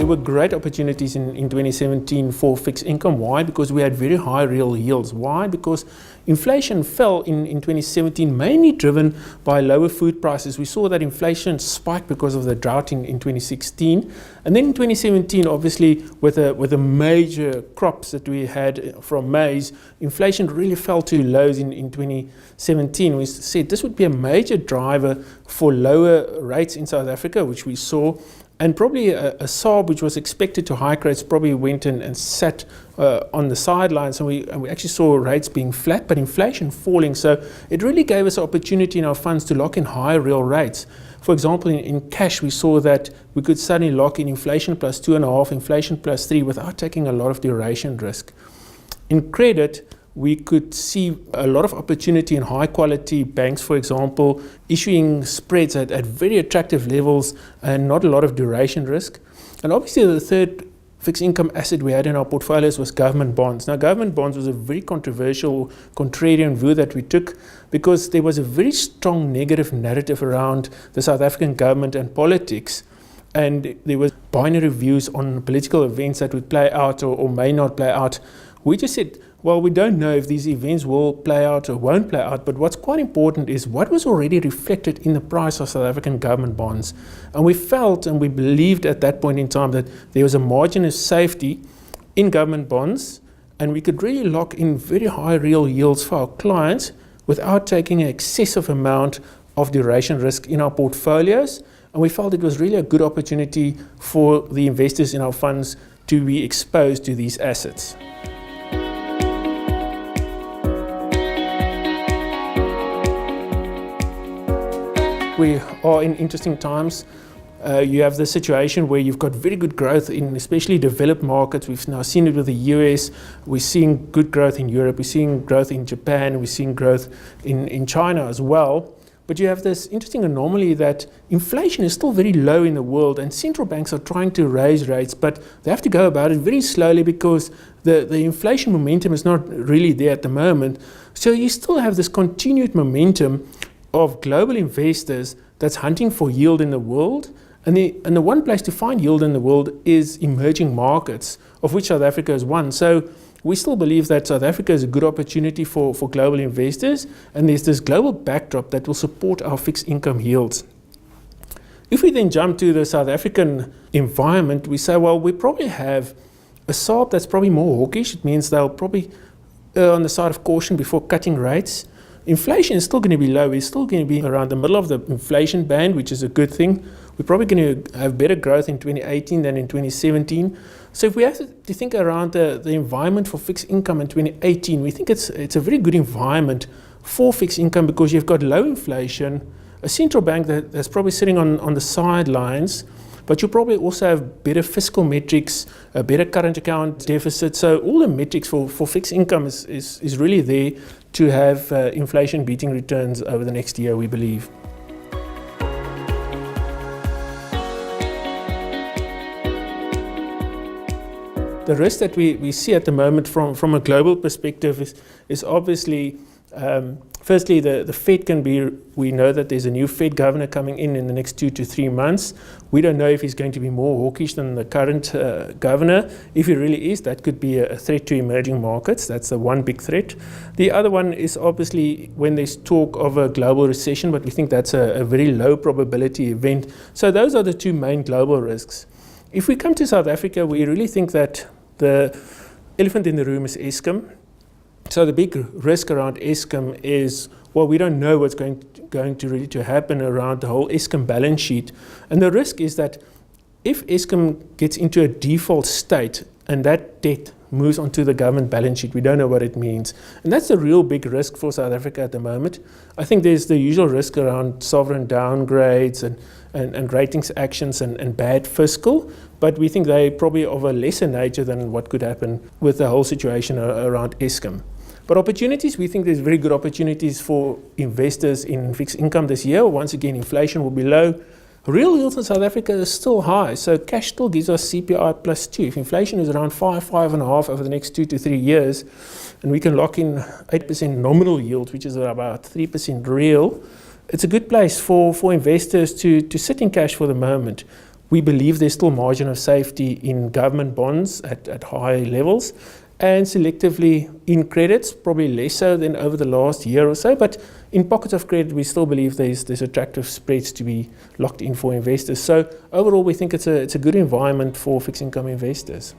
There were great opportunities in 2017 for fixed income. Why? Because we had very high real yields. Why? Because inflation fell in 2017, mainly driven by lower food prices. We saw that inflation spiked because of the drought in 2016. And then in 2017, obviously, with the major crops that we had from maize, inflation really fell to lows in 2017. We said this would be a major driver for lower rates in South Africa, which we saw. And probably a SARB, which was expected to hike rates, probably went and sat on the sidelines. And we actually saw rates being flat, but inflation falling. So it really gave us an opportunity in our funds to lock in higher real rates. For example, in cash, we saw that we could suddenly lock in inflation plus 2.5, inflation plus 3 without taking a lot of duration risk. In credit, we could see a lot of opportunity in high quality banks, for example, issuing spreads at very attractive levels and not a lot of duration risk. And obviously the third fixed income asset we had in our portfolios was government bonds. Now, government bonds was a very controversial, contrarian view that we took because there was a very strong negative narrative around the South African government and politics. And there was binary views on political events that would play out or may not play out. We just said, well, we don't know if these events will play out or won't play out, but what's quite important is what was already reflected in the price of South African government bonds. And we felt and we believed at that point in time that there was a margin of safety in government bonds, and we could really lock in very high real yields for our clients without taking an excessive amount of duration risk in our portfolios. And we felt it was really a good opportunity for the investors in our funds to be exposed to these assets. We are in interesting times. You have the situation where you've got very good growth in especially developed markets. We've now seen it with the US. We're seeing good growth in Europe. We're seeing growth in Japan. We're seeing growth in China as well. But you have this interesting anomaly that inflation is still very low in the world, and central banks are trying to raise rates, but they have to go about it very slowly because the inflation momentum is not really there at the moment. So you still have this continued momentum of global investors that's hunting for yield in the world. And the one place to find yield in the world is emerging markets, of which South Africa is one. So we still believe that South Africa is a good opportunity for global investors, and there's this global backdrop that will support our fixed income yields. If we then jump to the South African environment, we say, well, we probably have a SARB that's probably more hawkish. It means they'll probably err on the side of caution before cutting rates. Inflation is still going to be low. It's still going to be around the middle of the inflation band, which is a good thing. We're probably going to have better growth in 2018 than in 2017. So if we have to think around the environment for fixed income in 2018, we think it's a very good environment for fixed income because you've got low inflation, a central bank that's probably sitting on the sidelines, but you probably also have better fiscal metrics, a better current account deficit. So all the metrics for fixed income is really there to have inflation beating returns over the next year, we believe. The risk that we see at the moment from a global perspective is obviously, firstly, the Fed we know that there's a new Fed governor coming in the next 2 to 3 months. We don't know if he's going to be more hawkish than the current governor. If he really is, that could be a threat to emerging markets. That's the one big threat. The other one is obviously when there's talk of a global recession, but we think that's a very low probability event. So those are the two main global risks. If we come to South Africa, we really think that the elephant in the room is Eskom. So the big risk around Eskom is, well, we don't know what's going to really happen around the whole Eskom balance sheet. And the risk is that if Eskom gets into a default state and that debt moves onto the government balance sheet, we don't know what it means. And that's a real big risk for South Africa at the moment. I think there's the usual risk around sovereign downgrades and ratings actions and bad fiscal, but we think they're probably of a lesser nature than what could happen with the whole situation around Eskom. But opportunities, we think there's very good opportunities for investors in fixed income this year. Once again, inflation will be low. Real yields in South Africa is still high, so cash still gives us CPI plus 2. If inflation is around 5.5 over the next 2 to 3 years, and we can lock in 8% nominal yield, which is about 3% real, it's a good place for investors to sit in cash for the moment. We believe there's still margin of safety in government bonds at high levels, and selectively in credits, probably less so than over the last year or so, but in pockets of credit we still believe there's attractive spreads to be locked in for investors. So overall we think it's a good environment for fixed income investors.